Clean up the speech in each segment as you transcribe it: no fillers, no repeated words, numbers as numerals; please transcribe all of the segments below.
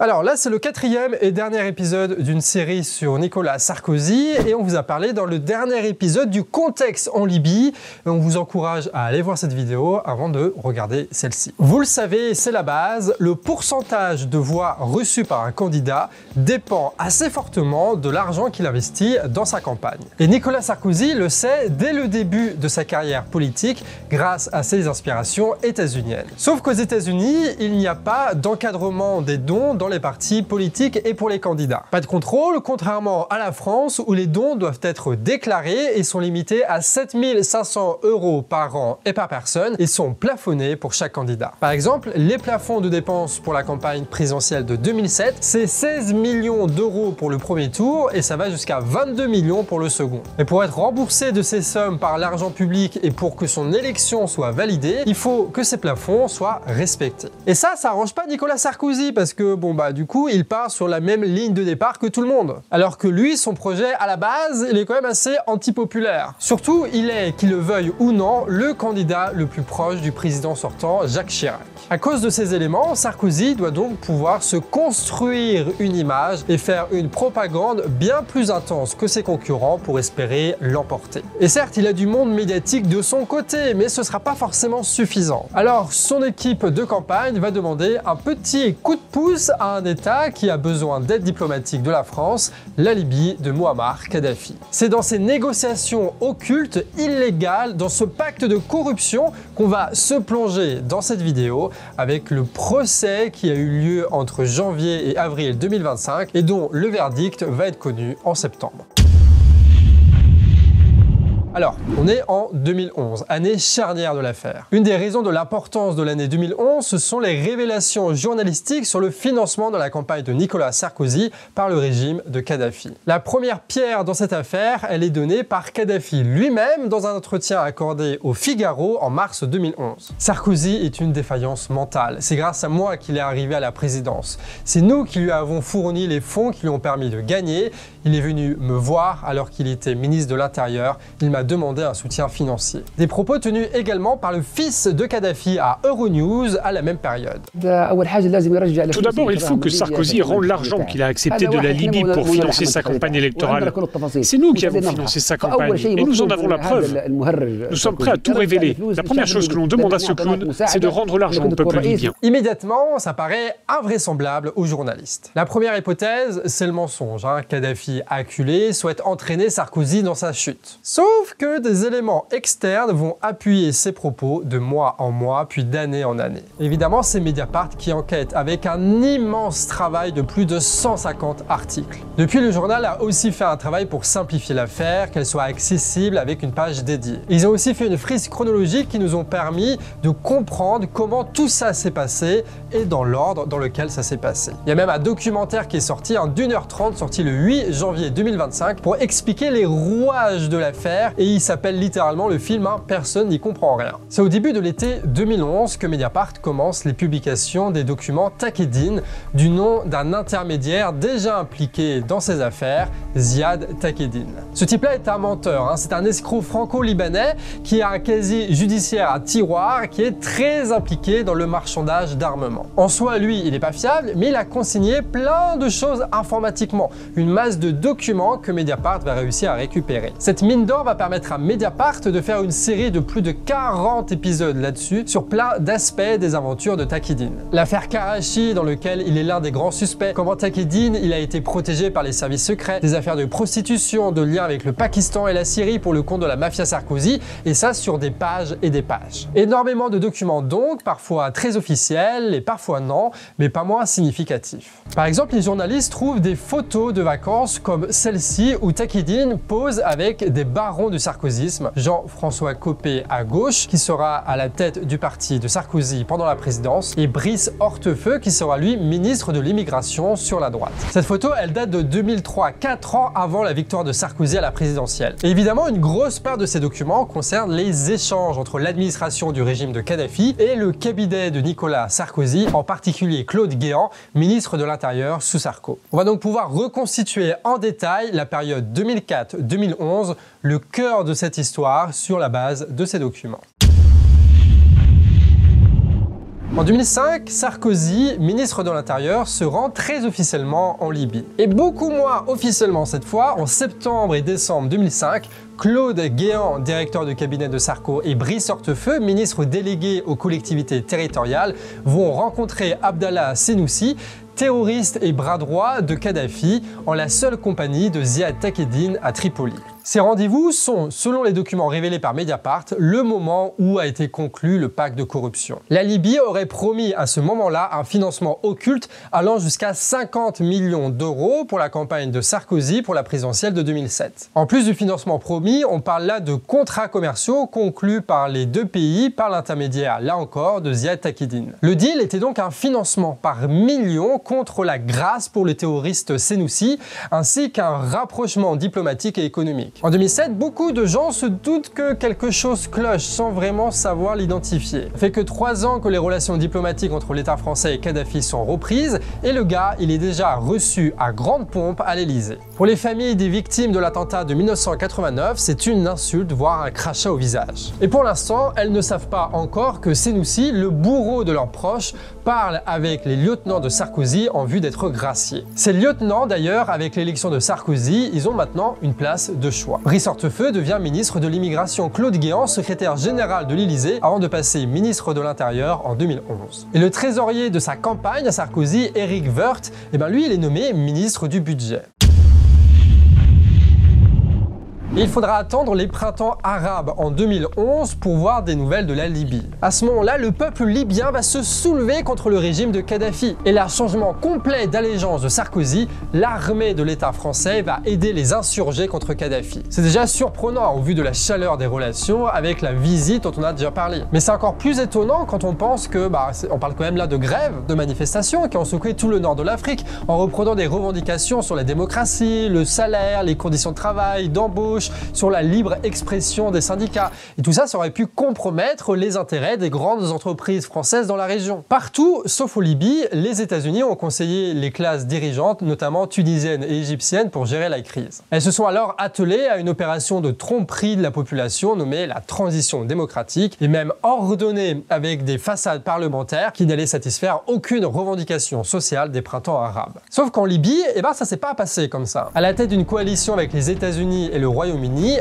Alors là, c'est le 4e et dernier épisode d'une série sur Nicolas Sarkozy et on vous a parlé dans le dernier épisode du contexte en Libye. On vous encourage à aller voir cette vidéo avant de regarder celle-ci. Vous le savez, c'est la base, le pourcentage de voix reçues par un candidat dépend assez fortement de l'argent qu'il investit dans sa campagne. Et Nicolas Sarkozy le sait dès le début de sa carrière politique grâce à ses inspirations états-uniennes. Sauf qu'aux États-Unis, il n'y a pas d'encadrement des dons dans les partis politiques et pour les candidats. Pas de contrôle, contrairement à la France où les dons doivent être déclarés et sont limités à 7 500 € par an et par personne et sont plafonnés pour chaque candidat. Par exemple, les plafonds de dépenses pour la campagne présidentielle de 2007, c'est 16 millions d'euros pour le premier tour et ça va jusqu'à 22 millions pour le second. Et pour être remboursé de ces sommes par l'argent public et pour que son élection soit validée, il faut que ces plafonds soient respectés. Et ça arrange pas Nicolas Sarkozy parce que du coup, il part sur la même ligne de départ que tout le monde. Alors que lui, son projet, à la base, il est quand même assez antipopulaire. Surtout, il est, qu'il le veuille ou non, le candidat le plus proche du président sortant, Jacques Chirac. À cause de ces éléments, Sarkozy doit donc pouvoir se construire une image et faire une propagande bien plus intense que ses concurrents pour espérer l'emporter. Et certes, il a du monde médiatique de son côté, mais ce sera pas forcément suffisant. Alors, son équipe de campagne va demander un petit coup de pouce à un État qui a besoin d'aide diplomatique de la France, la Libye de Mouammar Kadhafi. C'est dans ces négociations occultes, illégales, dans ce pacte de corruption qu'on va se plonger dans cette vidéo avec le procès qui a eu lieu entre janvier et avril 2025 et dont le verdict va être connu en septembre. Alors, on est en 2011, année charnière de l'affaire. Une des raisons de l'importance de l'année 2011, ce sont les révélations journalistiques sur le financement de la campagne de Nicolas Sarkozy par le régime de Kadhafi. La première pierre dans cette affaire, elle est donnée par Kadhafi lui-même dans un entretien accordé au Figaro en mars 2011. Sarkozy est une défaillance mentale. C'est grâce à moi qu'il est arrivé à la présidence. C'est nous qui lui avons fourni les fonds qui lui ont permis de gagner. Il est venu me voir alors qu'il était ministre de l'Intérieur. Il m'a demandé un soutien financier. Des propos tenus également par le fils de Kadhafi à Euronews à la même période. Tout d'abord, il faut que Sarkozy rende l'argent qu'il a accepté de la Libye pour financer sa campagne électorale. C'est nous qui avons financé sa campagne et nous en avons la preuve. Nous sommes prêts à tout révéler. La première chose que l'on demande à ce clown, c'est de rendre l'argent au peuple libyen. Immédiatement, ça paraît invraisemblable aux journalistes. La première hypothèse, c'est le mensonge. Kadhafi acculé souhaite entraîner Sarkozy dans sa chute. Sauf que des éléments externes vont appuyer ces propos de mois en mois, puis d'année en année. Évidemment, c'est Mediapart qui enquête avec un immense travail de plus de 150 articles. Depuis, le journal a aussi fait un travail pour simplifier l'affaire, qu'elle soit accessible avec une page dédiée. Ils ont aussi fait une frise chronologique qui nous ont permis de comprendre comment tout ça s'est passé et dans l'ordre dans lequel ça s'est passé. Il y a même un documentaire qui est sorti, d'1h30, sorti le 8 janvier 2025, pour expliquer les rouages de l'affaire et il s'appelle littéralement le film Personne n'y comprend rien. C'est au début de l'été 2011 que Mediapart commence les publications des documents Takieddine du nom d'un intermédiaire déjà impliqué dans ces affaires, Ziad Takieddine. Ce type-là est un menteur, c'est un escroc franco-libanais qui a un casier judiciaire à tiroir qui est très impliqué dans le marchandage d'armement. En soi, lui, il n'est pas fiable, mais il a consigné plein de choses informatiquement, une masse de documents que Mediapart va réussir à récupérer. Cette mine d'or va permettre à Mediapart de faire une série de plus de 40 épisodes là-dessus sur plein d'aspects des aventures de Takieddine. L'affaire Karachi dans lequel il est l'un des grands suspects, comment Takieddine il a été protégé par les services secrets, des affaires de prostitution, de liens avec le Pakistan et la Syrie pour le compte de la mafia Sarkozy, et ça sur des pages et des pages. Énormément de documents donc, parfois très officiels et parfois non, mais pas moins significatifs. Par exemple, les journalistes trouvent des photos de vacances comme celle-ci où Takieddine pose avec des barons du sarkozysme, Jean-François Copé à gauche, qui sera à la tête du parti de Sarkozy pendant la présidence, et Brice Hortefeux, qui sera lui ministre de l'immigration sur la droite. Cette photo, elle date de 2003, 4 ans avant la victoire de Sarkozy à la présidentielle. Et évidemment, une grosse part de ces documents concerne les échanges entre l'administration du régime de Kadhafi et le cabinet de Nicolas Sarkozy, en particulier Claude Guéant, ministre de l'Intérieur sous Sarko. On va donc pouvoir reconstituer en détail la période 2004-2011, le cœur de cette histoire sur la base de ces documents. En 2005, Sarkozy, ministre de l'Intérieur, se rend très officiellement en Libye. Et beaucoup moins officiellement cette fois, en septembre et décembre 2005, Claude Guéant, directeur de cabinet de Sarko, et Brice Hortefeux, ministre délégué aux collectivités territoriales, vont rencontrer Abdallah Senussi, terroriste et bras droit de Kadhafi, en la seule compagnie de Ziad Taqeddine à Tripoli. Ces rendez-vous sont, selon les documents révélés par Mediapart, le moment où a été conclu le pacte de corruption. La Libye aurait promis à ce moment-là un financement occulte allant jusqu'à 50 millions d'euros pour la campagne de Sarkozy pour la présidentielle de 2007. En plus du financement promis, on parle là de contrats commerciaux conclus par les deux pays par l'intermédiaire, là encore, de Ziad Taqeddine. Le deal était donc un financement par millions contre la grâce pour le terroriste Senussi, ainsi qu'un rapprochement diplomatique et économique. En 2007, beaucoup de gens se doutent que quelque chose cloche sans vraiment savoir l'identifier. Ça fait que 3 ans que les relations diplomatiques entre l'État français et Kadhafi sont reprises et le gars, il est déjà reçu à grande pompe à l'Élysée. Pour les familles des victimes de l'attentat de 1989, c'est une insulte, voire un crachat au visage. Et pour l'instant, elles ne savent pas encore que Senussi, le bourreau de leurs proches, parle avec les lieutenants de Sarkozy en vue d'être graciés. Ces lieutenants, d'ailleurs, avec l'élection de Sarkozy, ils ont maintenant une place de choix. Brice Hortefeux devient ministre de l'immigration, Claude Guéant, secrétaire général de l'Élysée, avant de passer ministre de l'Intérieur en 2011. Et le trésorier de sa campagne à Sarkozy, Éric Woerth, lui, il est nommé ministre du budget. Et il faudra attendre les printemps arabes en 2011 pour voir des nouvelles de la Libye. À ce moment-là, le peuple libyen va se soulever contre le régime de Kadhafi. Et là, changement complet d'allégeance de Sarkozy, l'armée de l'État français va aider les insurgés contre Kadhafi. C'est déjà surprenant au vu de la chaleur des relations avec la visite dont on a déjà parlé. Mais c'est encore plus étonnant quand on pense que, on parle quand même là de grèves, de manifestations qui ont secoué tout le nord de l'Afrique en reprenant des revendications sur la démocratie, le salaire, les conditions de travail, d'embauche, sur la libre expression des syndicats. Et tout ça, ça aurait pu compromettre les intérêts des grandes entreprises françaises dans la région. Partout, sauf en Libye, les États-Unis ont conseillé les classes dirigeantes, notamment tunisiennes et égyptiennes, pour gérer la crise. Elles se sont alors attelées à une opération de tromperie de la population nommée la transition démocratique, et même ordonnée avec des façades parlementaires qui n'allaient satisfaire aucune revendication sociale des printemps arabes. Sauf qu'en Libye, ça s'est pas passé comme ça. À la tête d'une coalition avec les États-Unis et le Royaume-Uni,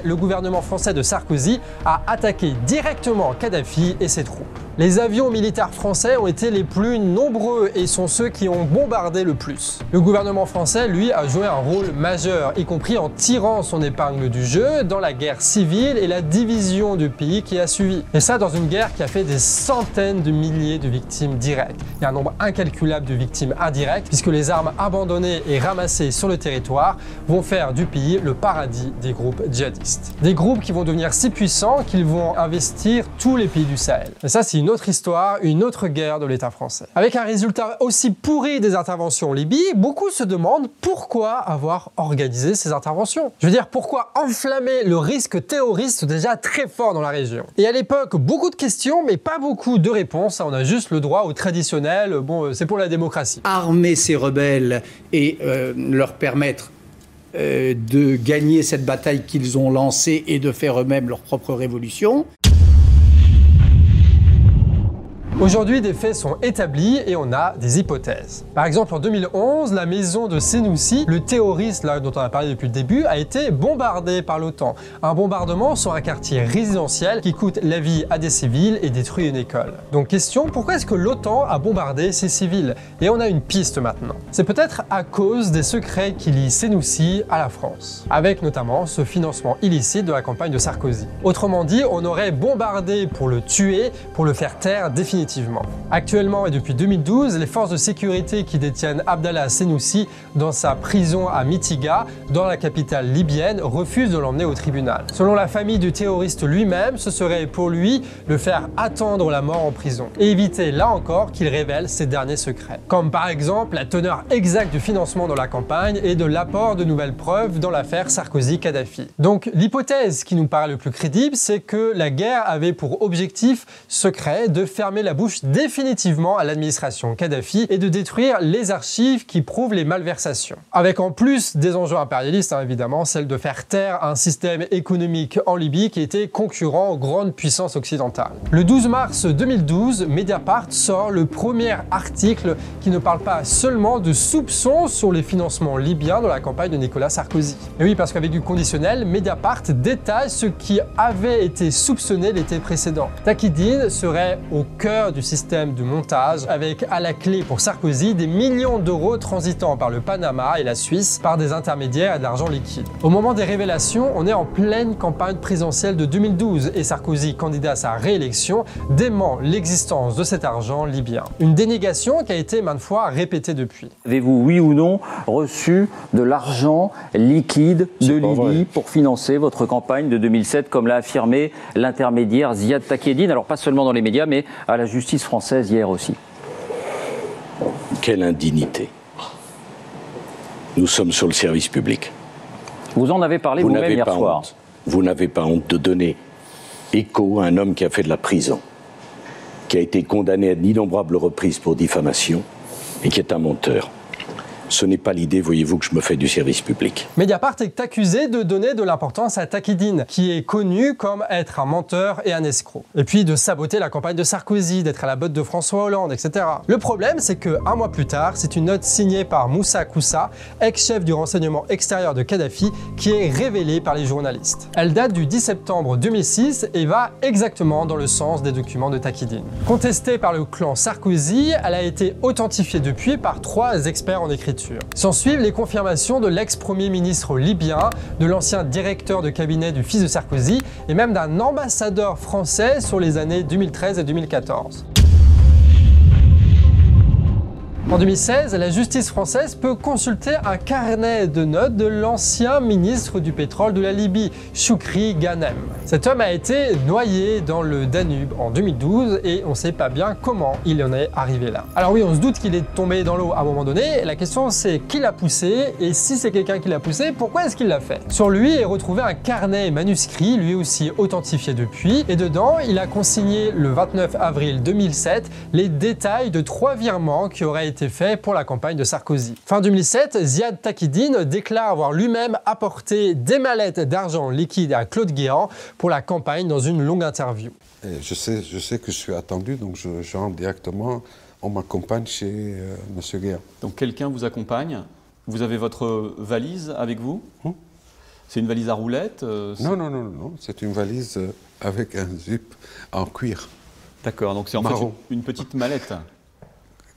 le gouvernement français de Sarkozy a attaqué directement Kadhafi et ses troupes. Les avions militaires français ont été les plus nombreux et sont ceux qui ont bombardé le plus. Le gouvernement français, lui, a joué un rôle majeur, y compris en tirant son épingle du jeu dans la guerre civile et la division du pays qui a suivi. Et ça dans une guerre qui a fait des centaines de milliers de victimes directes. Il y a un nombre incalculable de victimes indirectes, puisque les armes abandonnées et ramassées sur le territoire vont faire du pays le paradis des groupes djihadistes. Des groupes qui vont devenir si puissants qu'ils vont investir tous les pays du Sahel. Et ça, c'est une autre histoire, une autre guerre de l'État français. Avec un résultat aussi pourri des interventions en Libye, beaucoup se demandent pourquoi avoir organisé ces interventions. Je veux dire, pourquoi enflammer le risque terroriste déjà très fort dans la région? Et à l'époque, beaucoup de questions, mais pas beaucoup de réponses. On a juste le droit au traditionnel, c'est pour la démocratie. Armer ces rebelles et leur permettre de gagner cette bataille qu'ils ont lancée et de faire eux-mêmes leur propre révolution. Aujourd'hui, des faits sont établis et on a des hypothèses. Par exemple, en 2011, la maison de Senussi, le terroriste dont on a parlé depuis le début, a été bombardée par l'OTAN. Un bombardement sur un quartier résidentiel qui coûte la vie à des civils et détruit une école. Donc question, pourquoi est-ce que l'OTAN a bombardé ces civils? Et on a une piste maintenant. C'est peut-être à cause des secrets qui lient Senussi à la France, avec notamment ce financement illicite de la campagne de Sarkozy. Autrement dit, on aurait bombardé pour le tuer, pour le faire taire définitivement. Actuellement et depuis 2012, les forces de sécurité qui détiennent Abdallah Senussi dans sa prison à Mitiga, dans la capitale libyenne, refusent de l'emmener au tribunal. Selon la famille du terroriste lui-même, ce serait pour lui le faire attendre la mort en prison et éviter là encore qu'il révèle ses derniers secrets. Comme par exemple la teneur exacte du financement dans la campagne et de l'apport de nouvelles preuves dans l'affaire Sarkozy-Kadhafi. Donc l'hypothèse qui nous paraît le plus crédible, c'est que la guerre avait pour objectif secret de fermer la bouche définitivement à l'administration Kadhafi et de détruire les archives qui prouvent les malversations. Avec en plus des enjeux impérialistes, évidemment, celle de faire taire un système économique en Libye qui était concurrent aux grandes puissances occidentales. Le 12 mars 2012, Mediapart sort le premier article qui ne parle pas seulement de soupçons sur les financements libyens dans la campagne de Nicolas Sarkozy. Et oui, parce qu'avec du conditionnel, Mediapart détaille ce qui avait été soupçonné l'été précédent. Takieddine serait au cœur du système de montage, avec à la clé pour Sarkozy des millions d'euros transitant par le Panama et la Suisse par des intermédiaires et de l'argent liquide. Au moment des révélations, on est en pleine campagne présidentielle de 2012 et Sarkozy, candidat à sa réélection, dément l'existence de cet argent libyen. Une dénégation qui a été maintes fois répétée depuis. Avez-vous, oui ou non, reçu de l'argent liquide de Libye pour financer votre campagne de 2007, comme l'a affirmé l'intermédiaire Ziad Takieddine, alors pas seulement dans les médias, mais à la justice française hier aussi? Quelle indignité. Nous sommes sur le service public. Vous en avez parlé vous-même hier soir. Vous n'avez pas honte de donner écho à un homme qui a fait de la prison, qui a été condamné à d'innombrables reprises pour diffamation et qui est un menteur. Ce n'est pas l'idée, voyez-vous, que je me fais du service public. Mediapart est accusé de donner de l'importance à Takieddine, qui est connu comme être un menteur et un escroc. Et puis de saboter la campagne de Sarkozy, d'être à la botte de François Hollande, etc. Le problème, c'est qu'un mois plus tard, c'est une note signée par Moussa Koussa, ex-chef du renseignement extérieur de Kadhafi, qui est révélée par les journalistes. Elle date du 10 septembre 2006 et va exactement dans le sens des documents de Takieddine. Contestée par le clan Sarkozy, elle a été authentifiée depuis par 3 experts en écriture. S'ensuivent les confirmations de l'ex-premier ministre libyen, de l'ancien directeur de cabinet du fils de Sarkozy et même d'un ambassadeur français sur les années 2013 et 2014. En 2016, la justice française peut consulter un carnet de notes de l'ancien ministre du pétrole de la Libye, Choukri Ghanem. Cet homme a été noyé dans le Danube en 2012 et on ne sait pas bien comment il en est arrivé là. Alors oui, on se doute qu'il est tombé dans l'eau à un moment donné. La question c'est qui l'a poussé et si c'est quelqu'un qui l'a poussé, pourquoi est-ce qu'il l'a fait? Sur lui est retrouvé un carnet manuscrit, lui aussi authentifié depuis, et dedans il a consigné le 29 avril 2007 les détails de 3 virements qui auraient été fait pour la campagne de Sarkozy. Fin 2007, Ziad Takieddine déclare avoir lui-même apporté des mallettes d'argent liquide à Claude Guéant pour la campagne dans une longue interview. Et je sais que je suis attendu, donc je rentre directement, on m'accompagne chez M. Guéant. Donc quelqu'un vous accompagne, vous avez votre valise avec vous? C'est une valise à roulettes? Non, c'est une valise avec un zip en cuir. D'accord, donc c'est en fait une petite mallette.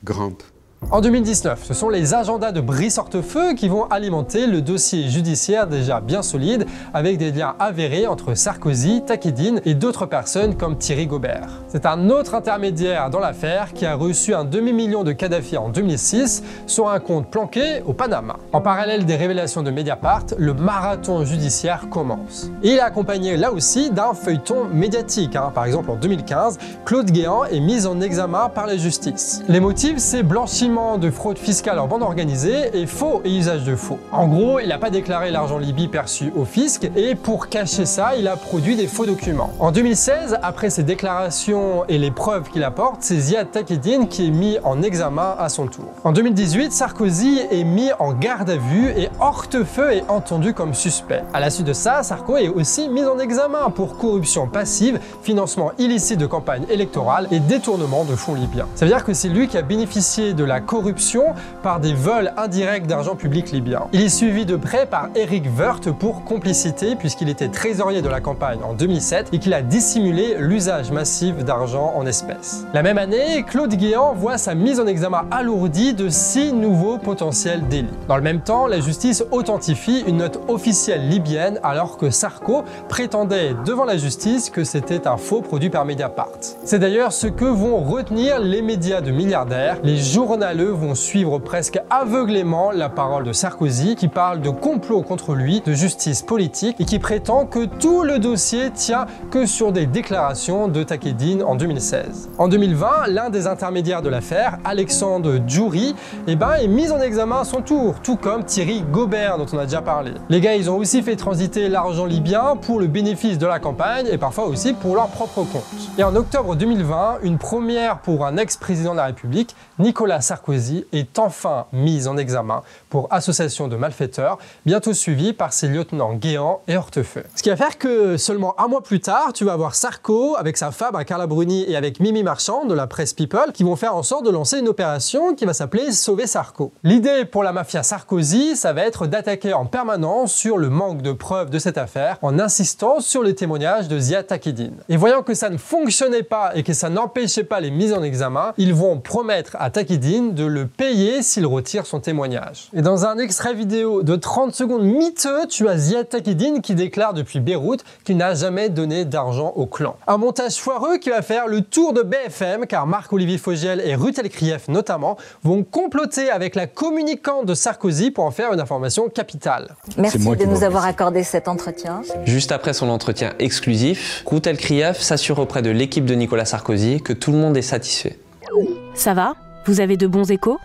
Grande. En 2019, ce sont les agendas de Brice Hortefeux qui vont alimenter le dossier judiciaire déjà bien solide avec des liens avérés entre Sarkozy, Takieddine et d'autres personnes comme Thierry Gaubert. C'est un autre intermédiaire dans l'affaire qui a reçu un demi-million de Kadhafi en 2006 sur un compte planqué au Panama. En parallèle des révélations de Mediapart, le marathon judiciaire commence. Et il est accompagné là aussi d'un feuilleton médiatique. Par exemple en 2015, Claude Guéant est mis en examen par la justice. Les motifs, c'est blanchiment de fraude fiscale en bande organisée et faux et usage de faux. En gros, il n'a pas déclaré l'argent Libye perçu au fisc et pour cacher ça, il a produit des faux documents. En 2016, après ses déclarations et les preuves qu'il apporte, c'est Ziad Takieddine qui est mis en examen à son tour. En 2018, Sarkozy est mis en garde à vue et Hortefeux est entendu comme suspect. À la suite de ça, Sarko est aussi mis en examen pour corruption passive, financement illicite de campagne électorale et détournement de fonds libyens. Ça veut dire que c'est lui qui a bénéficié de la corruption par des vols indirects d'argent public libyen. Il est suivi de près par Eric Woerth pour complicité puisqu'il était trésorier de la campagne en 2007 et qu'il a dissimulé l'usage massif d'argent en espèces. La même année, Claude Guéant voit sa mise en examen alourdie de 6 nouveaux potentiels délits. Dans le même temps, la justice authentifie une note officielle libyenne alors que Sarko prétendait devant la justice que c'était un faux produit par Mediapart. C'est d'ailleurs ce que vont retenir les médias de milliardaires, les journalistes journal, eux, vont suivre presque aveuglément la parole de Sarkozy qui parle de complot contre lui, de justice politique et qui prétend que tout le dossier tient que sur des déclarations de Takedine en 2016. En 2020, l'un des intermédiaires de l'affaire, Alexandre Djouri, est mis en examen à son tour, tout comme Thierry Gobert dont on a déjà parlé. Les gars, ils ont aussi fait transiter l'argent libyen pour le bénéfice de la campagne et parfois aussi pour leur propre compte. Et en octobre 2020, une première pour un ex-président de la République, Nicolas Sarkozy, est enfin mis en examen pour association de malfaiteurs, bientôt suivi par ses lieutenants Guéant et Hortefeux. Ce qui va faire que seulement un mois plus tard, tu vas avoir Sarko avec sa femme Carla Bruni et avec Mimi Marchand de la presse People qui vont faire en sorte de lancer une opération qui va s'appeler Sauver Sarko. L'idée pour la mafia Sarkozy, ça va être d'attaquer en permanence sur le manque de preuves de cette affaire en insistant sur les témoignages de Ziad Takedine. Et voyant que ça ne fonctionnait pas et que ça n'empêchait pas les mises en examen, ils vont promettre à Takedine de le payer s'il retire son témoignage. Et dans un extrait vidéo de 30 secondes miteux, tu as Ziad Takedine qui déclare depuis Beyrouth qu'il n'a jamais donné d'argent au clan. Un montage foireux qui va faire le tour de BFM car Marc-Olivier Fogiel et Ruth Elkrief notamment vont comploter avec la communicante de Sarkozy pour en faire une information capitale. Merci de nous avoir accordé cet entretien. Juste après son entretien exclusif, Ruth Elkrief s'assure auprès de l'équipe de Nicolas Sarkozy que tout le monde est satisfait. Ça va? Vous avez de bons échos?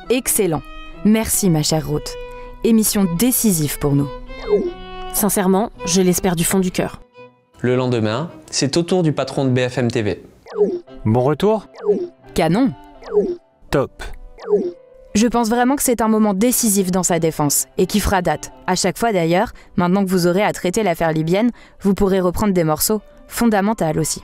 Excellent. Merci ma chère Ruth. Émission décisive pour nous. Sincèrement, je l'espère du fond du cœur. Le lendemain, c'est au tour du patron de BFM TV. Bon retour? Canon. Top. Je pense vraiment que c'est un moment décisif dans sa défense et qui fera date. À chaque fois d'ailleurs, maintenant que vous aurez à traiter l'affaire libyenne, vous pourrez reprendre des morceaux, fondamentaux aussi.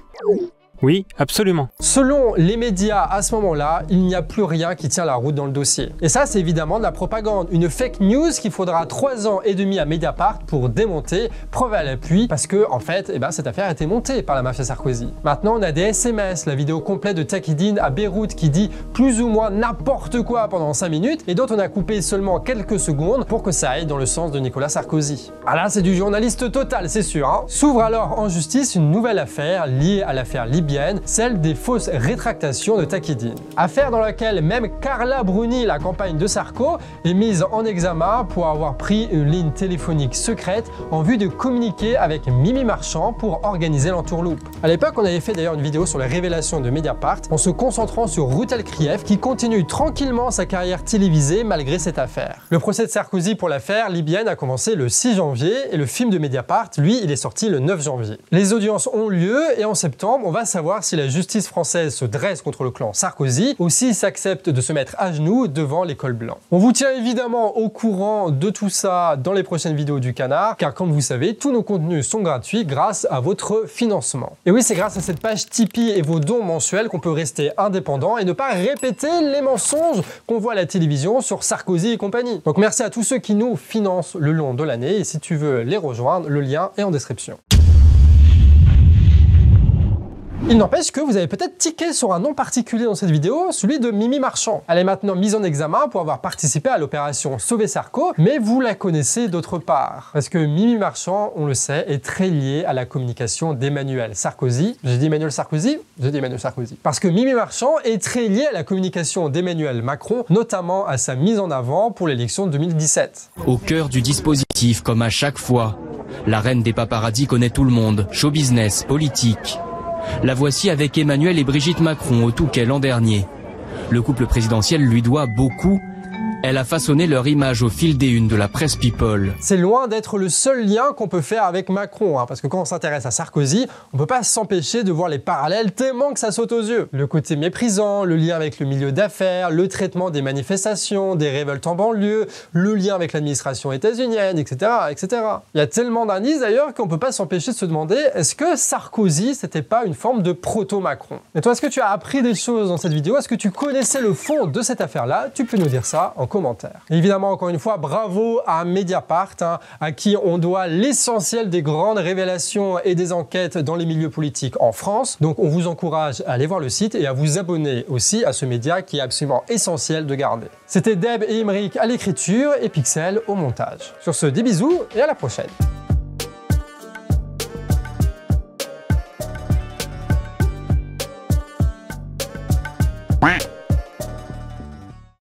Oui, absolument. Selon les médias, à ce moment-là, il n'y a plus rien qui tient la route dans le dossier. Et ça, c'est évidemment de la propagande, une fake news qu'il faudra 3 ans et demi à Mediapart pour démonter, preuve à l'appui, parce que, en fait, cette affaire a été montée par la mafia Sarkozy. Maintenant, on a des SMS, la vidéo complète de Takedine à Beyrouth qui dit plus ou moins n'importe quoi pendant 5 minutes, et dont on a coupé seulement quelques secondes pour que ça aille dans le sens de Nicolas Sarkozy. Ah là, c'est du journaliste total, c'est sûr, hein. S'ouvre alors en justice une nouvelle affaire liée à l'affaire libyenne, celle des fausses rétractations de Takedine. Affaire dans laquelle même Carla Bruni, la compagne de Sarko, est mise en examen pour avoir pris une ligne téléphonique secrète en vue de communiquer avec Mimi Marchand pour organiser l'entourloupe. À l'époque, on avait fait d'ailleurs une vidéo sur les révélations de Mediapart en se concentrant sur Ruth Elkrief qui continue tranquillement sa carrière télévisée malgré cette affaire. Le procès de Sarkozy pour l'affaire libyenne a commencé le 6 janvier et le film de Mediapart, lui, il est sorti le 9 janvier. Les audiences ont lieu et en septembre, on va savoir si la justice française se dresse contre le clan Sarkozy ou s'il s'accepte de se mettre à genoux devant les cols blancs. On vous tient évidemment au courant de tout ça dans les prochaines vidéos du Canard, car comme vous savez, tous nos contenus sont gratuits grâce à votre financement. Et oui, c'est grâce à cette page Tipeee et vos dons mensuels qu'on peut rester indépendant et ne pas répéter les mensonges qu'on voit à la télévision sur Sarkozy et compagnie. Donc merci à tous ceux qui nous financent le long de l'année et si tu veux les rejoindre, le lien est en description. Il n'empêche que vous avez peut-être tiqué sur un nom particulier dans cette vidéo, celui de Mimi Marchand. Elle est maintenant mise en examen pour avoir participé à l'opération Sauver Sarko, mais vous la connaissez d'autre part. Parce que Mimi Marchand, on le sait, est très liée à la communication d'Emmanuel Sarkozy. J'ai dit Emmanuel Sarkozy? J'ai dit Emmanuel Sarkozy. Parce que Mimi Marchand est très liée à la communication d'Emmanuel Macron, notamment à sa mise en avant pour l'élection de 2017. Au cœur du dispositif, comme à chaque fois, la reine des paparazzis connaît tout le monde, show business, politique. La voici avec Emmanuel et Brigitte Macron au Touquet l'an dernier. Le couple présidentiel lui doit beaucoup. Elle a façonné leur image au fil des unes de la presse People. C'est loin d'être le seul lien qu'on peut faire avec Macron, parce que quand on s'intéresse à Sarkozy, on peut pas s'empêcher de voir les parallèles tellement que ça saute aux yeux. Le côté méprisant, le lien avec le milieu d'affaires, le traitement des manifestations, des révoltes en banlieue, le lien avec l'administration états-unienne, etc., etc. Il y a tellement d'indices d'ailleurs qu'on peut pas s'empêcher de se demander est-ce que Sarkozy c'était pas une forme de proto-Macron? Et toi, est-ce que tu as appris des choses dans cette vidéo? Est-ce que tu connaissais le fond de cette affaire-là? Tu peux nous dire ça en commentaire. Et évidemment, encore une fois, bravo à Mediapart, à qui on doit l'essentiel des grandes révélations et des enquêtes dans les milieux politiques en France. Donc on vous encourage à aller voir le site et à vous abonner aussi à ce média qui est absolument essentiel de garder. C'était Deb et Imric à l'écriture et Pixel au montage. Sur ce, des bisous et à la prochaine. Ouais.